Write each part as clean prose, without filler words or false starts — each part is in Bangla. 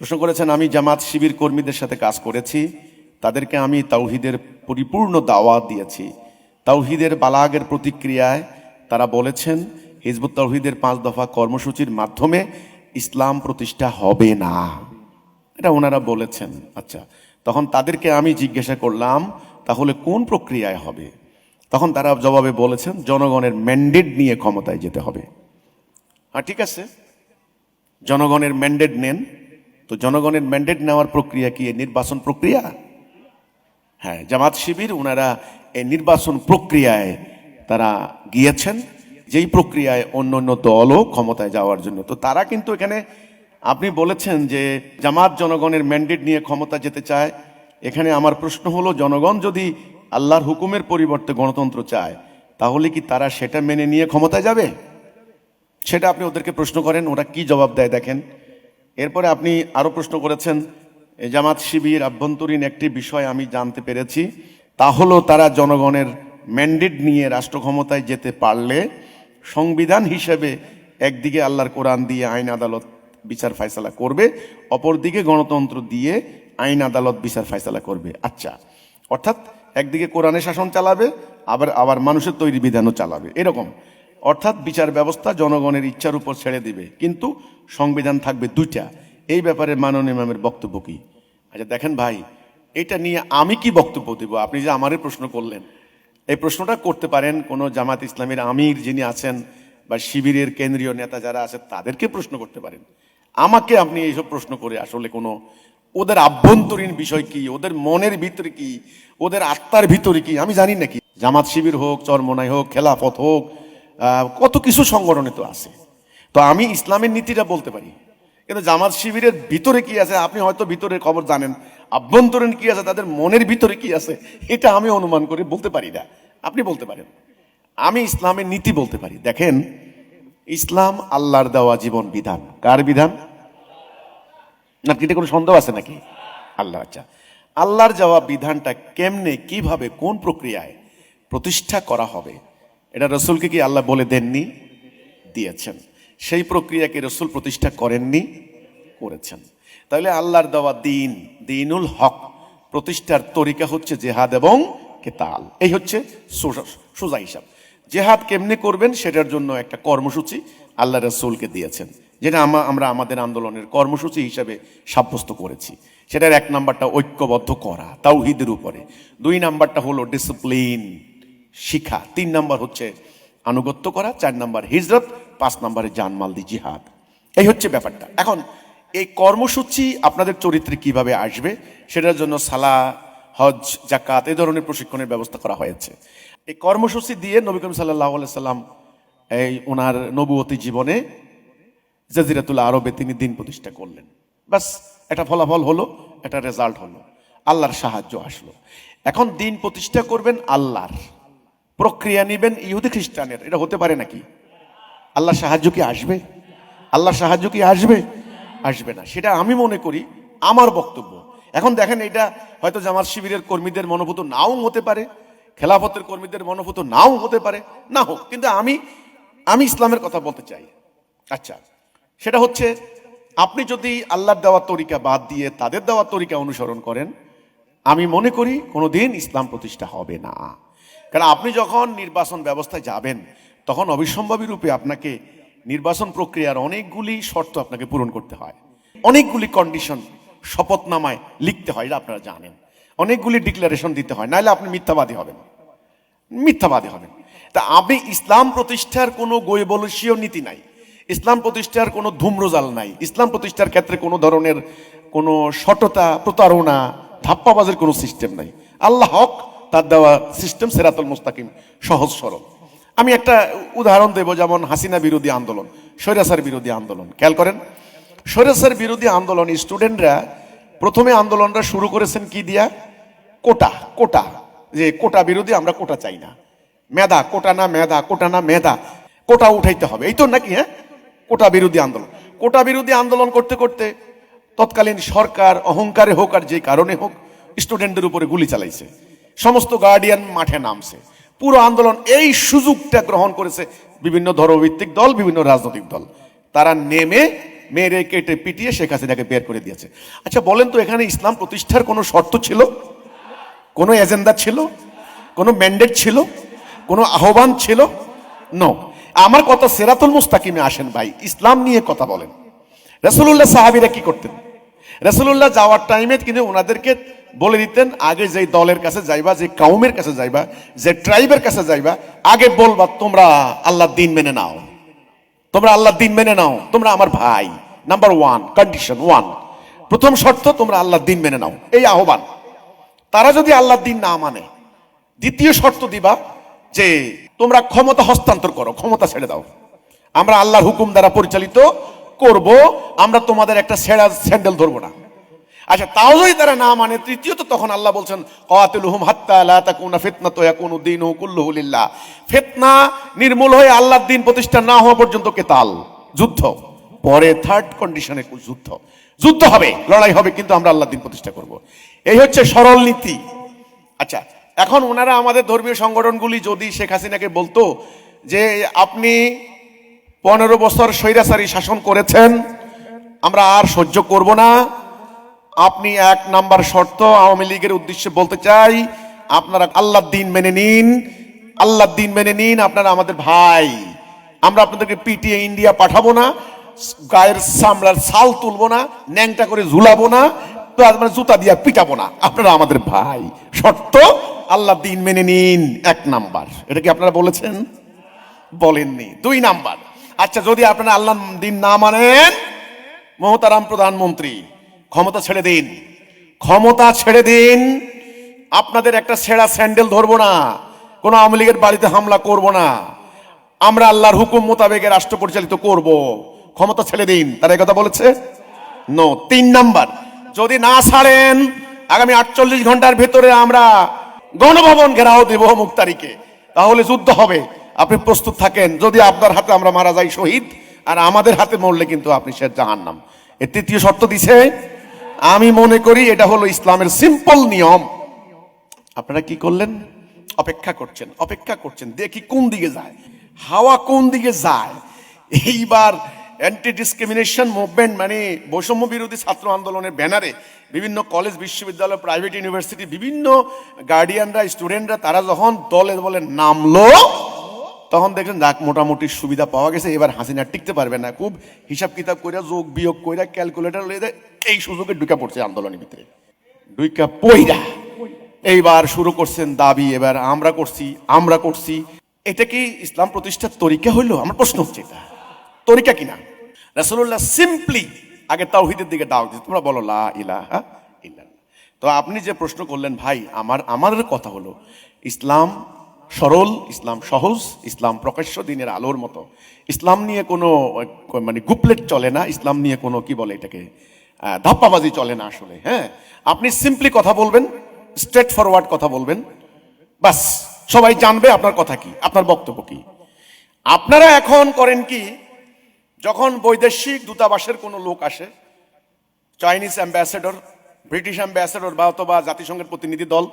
প্রশ্ন করেছেন, আমি জামাত শিবির কর্মীদের সাথে কাজ করেছি, তাদেরকে আমি তাওহীদের পরিপূর্ণ দাওয়াত দিয়েছি। তাওহীদের বালাগের প্রতিক্রিয়ায় তারা বলেছেন হিজবুত তাওহীদের 5 দফা কর্মসূচির মাধ্যমে ইসলাম প্রতিষ্ঠা হবে না, এটা ওনারা বলেছেন। আচ্ছা, তখন তাদেরকে আমি জিজ্ঞাসা করলাম তাহলে কোন প্রক্রিয়ায় হবে? তখন তারা জবাবে বলেছেন জনগণের ম্যান্ডেট নিয়ে ক্ষমতায় যেতে হবে। ঠিক আছে, জনগণের ম্যান্ডেট নেন। তো জনগণের ম্যান্ডেট নেওয়ার প্রক্রিয়া কি নির্বাচন প্রক্রিয়া? হ্যাঁ, জামাত শিবির ওনারা এই নির্বাচন প্রক্রিয়ায় তারা গিয়েছেন, যেই প্রক্রিয়ায় অন্য অন্য দলও ক্ষমতায় যাওয়ার জন্য। তো তারা কিন্তু এখানে আপনি বলেছেন যে জামাত জনগণের ম্যান্ডেট নিয়ে ক্ষমতা যেতে চায়। এখানে আমার প্রশ্ন হলো, জনগণ যদি আল্লাহর হুকুমের পরিবর্তে গণতন্ত্র চায় তাহলে কি তারা সেটা মেনে নিয়ে ক্ষমতায় যাবে? সেটা আপনি ওদেরকে প্রশ্ন করেন, ওরা কি জবাব দেয় দেখেন। এরপরে আপনি আরো প্রশ্ন করেছেন, জামাত শিবির আভ্যন্তরীণ একটি বিষয় আমি জানতে পেরেছি, তা হলো তারা জনগণের ম্যান্ডেট নিয়ে রাষ্ট্র ক্ষমতায় যেতে পারলে সংবিধান হিসেবে একদিকে আল্লাহর কোরআন দিয়ে আইন আদালত বিচার ফায়সালা করবে, অপরদিকে গণতন্ত্র দিয়ে আইন আদালত বিচার ফায়সালা করবে। আচ্ছা, অর্থাৎ একদিকে কোরআনের শাসন চালাবে, আবার মানুষের তৈরি বিধানও চালাবে, এরকম। অর্থাৎ বিচার ব্যবস্থা জনগণের ইচ্ছার উপর ছেড়ে দিবে, কিন্তু সংবিধান থাকবে দুইটা। এই ব্যাপারে মাননীয় ইমামের বক্তব্য কি? আচ্ছা দেখেন ভাই, এটা নিয়ে আমি কি বক্তব্য দেব? আপনি যে আমারে প্রশ্ন করলেন, এই প্রশ্নটা করতে পারেন কোনো জামাত ইসলামের আমির যিনি আছেন বা শিবিরের কেন্দ্রীয় নেতা যারা আছে তাদেরকে প্রশ্ন করতে পারেন। আমাকে আপনি এইসব প্রশ্ন করে আসলে কোনো ওদের আভ্যন্তরীণ বিষয় কি, ওদের মনের ভিতরে কি, ওদের আত্মার ভিতরে কি আমি জানি নাকি? জামাত শিবির হোক, চরমনাই হোক, খেলাফত হোক, কত কিছু সংগঠনে তো আছে। তো আমি ইসলামের নীতিটা বলতে পারি, কিন্তু জামাত শিবিরের ভিতরে কি আছে আপনি হয়তো ভিতরের খবর জানেন, আভ্যন্তরীণ কি আছে, তাদের মনের ভিতরে কি আছে, এটা আমি অনুমান করে বলতে পারি না। আপনি বলতে পারেন। আমি ইসলামের নীতি বলতে পারি। দেখেন, ইসলাম আল্লাহর দেওয়া জীবন বিধান। কার বিধান? না, এটা কোনো সন্দেহ আছে নাকি? আল্লাহ। আচ্ছা, আল্লাহর দেওয়া বিধানটা কেমনে, কিভাবে, কোন প্রক্রিয়ায় প্রতিষ্ঠা করা হবে, এটা রসুলকে কি আল্লাহ বলে দেননি? দিয়েছেন। সেই প্রক্রিয়াকে রসুল প্রতিষ্ঠা করেননি? করেছেন। তাহলে আল্লাহর দেওয়া দিন, দিনুল হক প্রতিষ্ঠার তরিকা হচ্ছে জেহাদ এবং কেতাল। এই হচ্ছে সোজা হিসাব। জেহাদ কেমনে করবেন সেটার জন্য একটা কর্মসূচি আল্লাহ রসুলকে দিয়েছেন, যেটা আমরা আমাদের আন্দোলনের কর্মসূচি হিসাবে সাব্যস্ত করেছি। সেটার 1 নাম্বারটা ঐক্যবদ্ধ করা তাওহীদের উপরে, 2 নাম্বারটা হলো ডিসিপ্লিন শিখা, 3 নাম্বার হচ্ছে আনুগত্য করা, 4 নাম্বার হিজরত, 5 নাম্বারে জানমাল দি জিহাদ। এই হচ্ছে ব্যাপারটা। এখন এই কর্মসূচি আপনাদের চরিত্রে কিভাবে আসবে সেটার জন্য সালাহ, হজ, জাকাত এই ধরনের প্রশিক্ষণের ব্যবস্থা করা হয়েছে। এই কর্মসূচি দিয়ে নবী করিম সাল্লাল্লাহু আলাইহি সাল্লাম এই ওনার নবুয়তি জীবনে জাজিরাতুল আরবে তিনি দিন প্রতিষ্ঠা করলেন। বাস, একটা ফলাফল হলো, একটা রেজাল্ট হলো, আল্লাহর সাহায্য আসলো। এখন দিন প্রতিষ্ঠা করবেন আল্লাহর, প্রক্রিয়া নিবেন ইহুদি খ্রিস্টানের, এটা হতে পারে নাকি? আল্লাহর সাহায্য কি আসবে? আল্লাহর সাহায্য কি আসবে? আসবে না। সেটা আমি মনে করি, আমার বক্তব্য। এখন দেখেন, এটা হয়তো জামাত শিবিরের কর্মীদের মনোভূত নাও হতে পারে, খেলাফতের কর্মীদের মনোভূত নাও হতে পারে, না হোক, কিন্তু আমি ইসলামের কথা বলতে চাই। আচ্ছা, সেটা হচ্ছে আপনি যদি আল্লাহর দেওয়া তরিকা বাদ দিয়ে তাদের দেওয়া তরিকা অনুসরণ করেন, আমি মনে করি কোনোদিন ইসলাম প্রতিষ্ঠা হবে না। কারণ আপনি যখন নির্বাচন ব্যবস্থায় যাবেন তখন অবিসম্ভাবী রূপে আপনাকে নির্বাচন প্রক্রিয়ার অনেকগুলি শর্ত আপনাকে পূরণ করতে হয়, অনেকগুলি কন্ডিশন শপথনামায় লিখতে হয়, এটা আপনারা জানেন, অনেকগুলি ডিক্লারেশন দিতে হয়, নাহলে আপনি মিথ্যাবাদী হবেন। তা আপনি ইসলাম প্রতিষ্ঠার কোনো গৈবলসীয় নীতি নাই, ইসলাম প্রতিষ্ঠার কোনো ধূম্রজাল নাই, ইসলাম প্রতিষ্ঠার ক্ষেত্রে কোনো ধরনের কোনো সটতা, প্রতারণা, ধাপ্পাবাজের কোনো সিস্টেম নাই। আল্লাহ হক, তার দেওয়া সিস্টেম সিরাতুল মুস্তাকিম, সহজ সরল। আমি একটা উদাহরণ দেব, যেমন হাসিনা বিরোধী আন্দোলন, স্বৈরাচার বিরোধী আন্দোলন। খেয়াল করেন, স্বৈরাচার বিরোধী আন্দোলন স্টুডেন্টরা প্রথমে আন্দোলনটা শুরু করেছেন কি দিয়া? কোটা, যে কোটা বিরোধী, আমরা কোটা চাই না, মেধা, কোটা না মেধা, কোটা না মেধা, কোটা উঠাইতে হবে, এই তো নাকি? হ্যাঁ, কোটা বিরোধী আন্দোলন। কোটা বিরোধী আন্দোলন করতে করতে তৎকালীন সরকার অহংকারে হোক আর যে কারণে হোক স্টুডেন্টদের উপরে গুলি চালাইছে, সমস্ত গার্ডিয়ান মাঠে নামছে, পুরো আন্দোলন এই সুযোগটা গ্রহণ করেছে বিভিন্ন ধর্মভিত্তিক দল, বিভিন্ন রাজনৈতিক দল, তারা নেমে মেরে কেটে পিটিয়ে শেখ হাসিনাকে বের করে দিয়েছে। আচ্ছা বলেন তো, এখানে ইসলাম প্রতিষ্ঠার কোনো শর্ত ছিল, কোনো এজেন্ডা ছিল, কোনো ম্যান্ডেট ছিল, কোনো আহ্বান ছিল? নো। আমার কথা সিরাতুল মুস্তাকিমে আসেন ভাই, ইসলাম নিয়ে কথা বলেন। রাসূলুল্লাহ সাহাবীরা কি করতেন? রাসূলুল্লাহ যাওয়ার টাইমে কিন্তু ওনাদেরকে বলে দিতেন, আগে যেই দলের কাছে যাইবা, যে কওমের কাছে যাইবা, যে ট্রাইবের কাছে যাইবা, আগে বলবা তোমরা আল্লাহর দ্বীন মেনে নাও, তোমরা আল্লাহর দ্বীন মেনে নাও, তোমরা আমার ভাই। নাম্বার ওয়ান, কন্ডিশন ওয়ান, প্রথম শর্ত তোমরা আল্লাহর দ্বীন মেনে নাও, এই আহ্বান। তারা যদি আল্লাহর দ্বীন না মানে, দ্বিতীয় শর্ত দিবা যে তোমরা ক্ষমতা হস্তান্তর করো, ক্ষমতা ছেড়ে দাও, আমরা আল্লাহর হুকুম দ্বারা পরিচালিত করব, আমরা তোমাদের একটা ছেঁড়া স্যান্ডেল ধরবো না। আচ্ছা তাও যদি তারা না মানে, তৃতীয়ত তখন আল্লাহ বলছেন কাতিলুহুম হাত্তা লা তাকুনা ফিতনাতু ইয়াকুনু দীনু কুল্লুহু লিল্লাহ, ফিতনা নির্মূল হয়ে আল্লাহর দ্বীন প্রতিষ্ঠা না হওয়া পর্যন্ত কেতাল, যুদ্ধ। পরে থার্ড কন্ডিশনে যুদ্ধ, যুদ্ধ হবে, লড়াই হবে, কিন্তু আমরা আল্লাহর দ্বীন প্রতিষ্ঠা করব। এই হচ্ছে সরল নীতি। আচ্ছা এখন ওনারা আমাদের ধর্মীয় সংগঠনগুলি যদি শেখ হাসিনাকে বলতো যে আপনি 15 বছর স্বৈরাচারী শাসন করেছেন, আমরা আর সহ্য করব না, আপনি 1 নাম্বার শর্ত আওয়ামী লীগের উদ্দেশ্যে বলতে চাই, আপনারা আল্লাহর দ্বীন মেনে নিন, আল্লাহর দ্বীন মেনে নিন, আপনারা আমাদের ভাই, আমরা আপনাদেরকে পিটিয়ে ইন্ডিয়া পাঠাবো না, গায়ের চামড়ার ছাল তুলবো না, ন্যাংটা করে ঝুলাবো না, জুতা দিয়া পিটাবো না, আপনারা আমাদের ভাই, শর্ত আল্লাহর দ্বীন মেনে নিন। 1 নাম্বার, এটা কি আপনারা বলেছেন? বলেননি। 2 নাম্বার, আচ্ছা যদি আপনারা আল্লাহর দ্বীন না মানেন, মহতারাম প্রধানমন্ত্রী ক্ষমতা ছেড়ে দিন, ক্ষমতা ছেড়ে দিন, আপনাদের একটা ছেঁড়া স্যান্ডেল ধরবো না, কোন আওয়ামী লীগের বাড়িতে হামলা করব না, আমরা আল্লাহর হুকুম মোতাবেক রাষ্ট্র পরিচালিত করব, ক্ষমতা ছেড়ে দিন। তারা এই কথা বলেছে? নো। 3 নাম্বার, যদি না ছাড়েন আগামী 48 ঘন্টার ভেতরে আমরা গণভবন ঘেরাও দেব অমুক তারিখে, তাহলে যুদ্ধ হবে, আপনি প্রস্তুত থাকেন, যদি আপনার হাতে আমরা মারা যাই শহীদ, আর আমাদের হাতে মরলে কিন্তু আপনি সে জাহান্নাম। এর তৃতীয় শর্ত দিছে। আমি মনে করি এটা হলো ইসলামের সিম্পল নিয়ম। আপনারা কি করলেন? অপেক্ষা করছেন, অপেক্ষা করছেন, দেখি কোন দিকে যায়, হাওয়া কোন দিকে যায়। এইবার অ্যান্টি ডিসক্রিমিনেশন মুভমেন্ট মানে বৈষম্য বিরোধী ছাত্র আন্দোলনের ব্যানারে বিভিন্ন কলেজ, বিশ্ববিদ্যালয়, প্রাইভেট ইউনিভার্সিটি, বিভিন্ন গার্ডিয়ানরা, স্টুডেন্টরা তারা যখন দলে বলে নামলো, তখন দেখলেন যাক মোটামুটি সুবিধা পাওয়া গেছে, এবার হাসিনা টিকতে পারবে না, খুব হিসাব কিতাব কইরা, যোগ বিয়োগ কইরা, ক্যালকুলেটর লয়ে দেয়, এই সুযোগে ঢুকা পড়ছে আন্দোলনের ভিতরে, ঢুকা পইরা এইবার শুরু করছেন দাবি, এবার আমরা করছি, আমরা করছি। এটা কি ইসলাম প্রতিষ্ঠার তরিকা হইলো? আমার প্রশ্ন হচ্ছে এটা তরিকা কিনা? রাসূলুল্লাহ সিম্পলি আগে তাওহীদের দিকে দাও দিতে, তোমরা বলো লা ইলাহা ইল্লাল্লাহ। তো আপনি যে প্রশ্ন করলেন ভাই, আমার কথা হলো ইসলাম সরল, ইসলাম সহজ, ইসলাম প্রকাশ্য দিনের আলোর মতো। ইসলাম নিয়ে কোনো মানে গুপলেট চলে না, ইসলাম নিয়ে কোনো কি বলে এটাকে ধাপ্পাবাজি চলে না আসলে। হ্যাঁ, আপনি সিম্পলি কথা বলবেন, স্ট্রেট ফরওয়ার্ড কথা বলবেন, বাস সবাই জানবে আপনার কথা কি, আপনার বক্তব্য কি। আপনারা এখন করেন কি, যখন বৈদেশিক দূতাবাসের কোনো লোক আসে, চাইনিজ অ্যাম্বাসেডর, ব্রিটিশ অ্যাম্বাসেডর বা অথবা জাতিসংঘের প্রতিনিধি দল,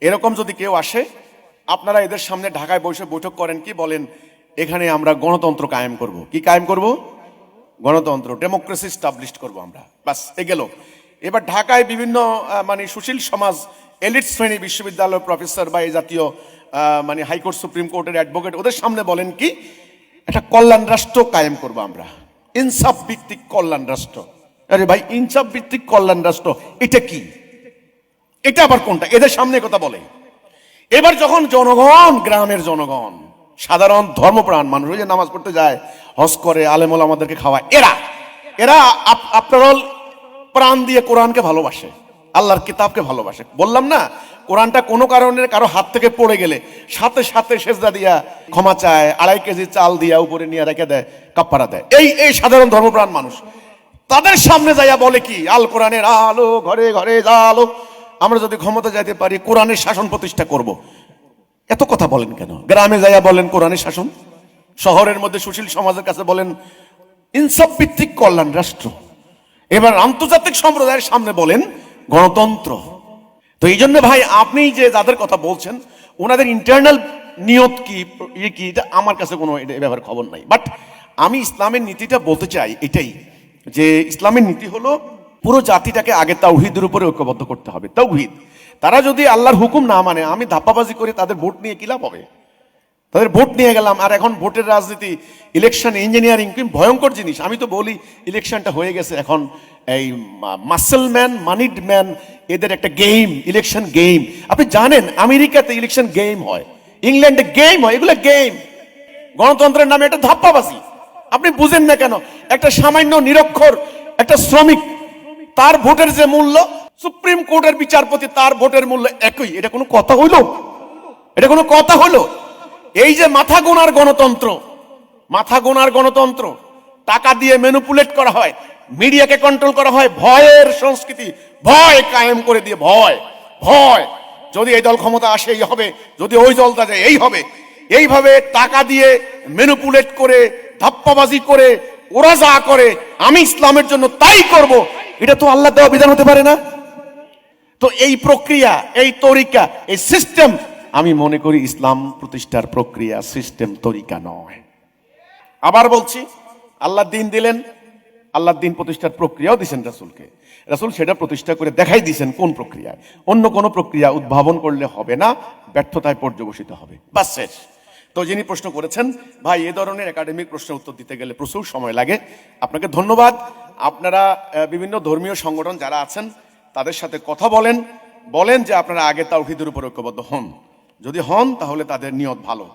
এরকম যদি কেউ আসে, আপনারা এদের সামনে ঢাকায় বসে বৈঠক করেন কি, বলেন এখানে আমরা গণতন্ত্র কায়েম করব। কি কায়েম করব? গণতন্ত্র, ডেমোক্রেসি স্টাবলিশ করব আমরা, বাস এ গেল। এবার ঢাকায় বিভিন্ন মানে সুশীল সমাজ, এলিট শ্রেণী, বিশ্ববিদ্যালয় প্রফেসর বা এই জাতীয় মানে হাইকোর্ট, সুপ্রিম কোর্টের অ্যাডভোকেট, ওদের সামনে বলেন কি একটা কল্যাণ রাষ্ট্র কায়েম করবো আমরা, ইনসাফ ভিত্তিক কল্যাণ রাষ্ট্র। আরে ভাই, ইনসাফ ভিত্তিক কল্যাণ রাষ্ট্র এটা কি? এটা আবার কোনটা? এদের সামনে কথা বলে। এবার যখন জনগণ, গ্রামের জনগণ, সাধারণ ধর্মপ্রাণ মানুষ, ওই যে নামাজ পড়তে যায়, হজ করে, আলেম ওলামাদেরকে খাওয়ায়, এরা আপনার প্রাণ দিয়ে কোরআনকে ভালোবাসে, আল্লাহর কিতাবকে ভালোবাসে। বললাম না, কোরআনটা কোনো কারণে কারো হাত থেকে পড়ে গেলে সাথে সাথে সেজদা দিয়া ক্ষমা চায়, 2.5 কেজি চাল দিয়া উপরে নিয়ে রেখে দেয়, কাপ্পারা দেয়। এই সাধারণ ধর্মপ্রাণ মানুষ তাদের সামনে যাইয়া বলে কি, আল কোরআনের আলো ঘরে ঘরে আলো, আমরা যদি ক্ষমতা যাইতে পারি কোরআনের শাসন প্রতিষ্ঠা করব। এত কথা বলেন কেন? গ্রামে যাইয়া বলেন কোরআনের শাসন, শহরের মধ্যে সুশীল সমাজের কাছে বলেন ইনসাফ ভিত্তিক কল্যাণ রাষ্ট্র, এবার আন্তর্জাতিক সম্প্রদায়ের সামনে বলেন গণতন্ত্র। তো এই জন্য ভাই, আপনি যে যাদের কথা বলছেন ওনাদের ইন্টারনাল নিয়ত কি, এটা আমার কাছে কোনো ব্যাপারে খবর নাই। বাট আমি ইসলামের নীতিটা বলতে চাই এটাই, যে ইসলামের নীতি হলো পুরো জাতিটাকে আগে তাওহীদের উপরে ঐক্যবদ্ধ করতে হবে। তাওহীদ, তারা যদি আল্লাহর হুকুম না মানে, আমি ধাপ্পাবাজি করে তাদের ভোট নিয়ে কি লাভ হবে? তাদের ভোট নিয়ে গেলাম, আর এখন ভোটের রাজনীতি, ইলেকশন ইঞ্জিনিয়ারিং কি ভয়ঙ্কর জিনিস। আমি তো বলি ইলেকশনটা হয়ে গেছে এখন এই মাসেল ম্যান, মানিড ম্যান, এদের একটা গেম, ইলেকশন গেম। আপনি জানেন আমেরিকাতে ইলেকশন গেম হয়, ইংল্যান্ডে গেম হয়, এগুলো গেম। গণতন্ত্রের নামে একটা ধাপ্পাবাজি। আপনি বুঝেন না কেন? একটা সামান্য নিরক্ষর একটা শ্রমিক, তার ভোটের যে মূল্য, সুপ্রিম কোর্টের বিচারপতি তার ভোটের মূল্য একই। এটা কোনো কথা হইল? এটা কোনো কথা হলো? এই যে মাথা গোনার গণতন্ত্র, মাথা গোনার গণতন্ত্র, টাকা দিয়ে ম্যানিপুলেট করা হয়, মিডিয়াকে কন্ট্রোল করা হয়, ভয়ের সংস্কৃতি, ভয় কায়েম করে দিয়ে, ভয় ভয়, যদি এই দল ক্ষমতা আসে এই হবে, যদি ওই দলটা যায় এই হবে। এইভাবে টাকা দিয়ে ম্যানিপুলেট করে, ধাপ্পাবাজি করে, ওরা যা করে আমি ইসলামের জন্য তাই করব, এটা তো আল্লাহ দেওয়া বিধান হতে পারে না। তো এই প্রক্রিয়া, এই তরিকা, এই সিস্টেম, আমি মনে করি ইসলাম প্রতিষ্ঠার প্রক্রিয়া, সিস্টেম, তরিকা নয়। আবার বলছি, আল্লাহ দিন দিলেন, আল্লাহ দিন প্রতিষ্ঠার প্রক্রিয়াও দিয়েছেন রাসূলকে। রাসূল সেটা প্রতিষ্ঠা করে দেখাই দিয়েছেন কোন প্রক্রিয়ায়। অন্য কোন প্রক্রিয়া উদ্ভাবন করলে হবে না, ব্যর্থতায় পর্যবসিত হবে, বাস শেষ। তো যিনি প্রশ্ন করেছেন, ভাই এ ধরনের একাডেমিক প্রশ্নের উত্তর দিতে গেলে প্রচুর সময় লাগে। আপনাকে ধন্যবাদ। আপনারা বিভিন্ন ধর্মীয় সংগঠন যারা আছেন তাদের সাথে কথা বলেন, বলেন যে আপনারা আগে তাওহীদের উপর ঐক্যবদ্ধ হন। যদি হন তাহলে তাদের নিয়ত ভালো।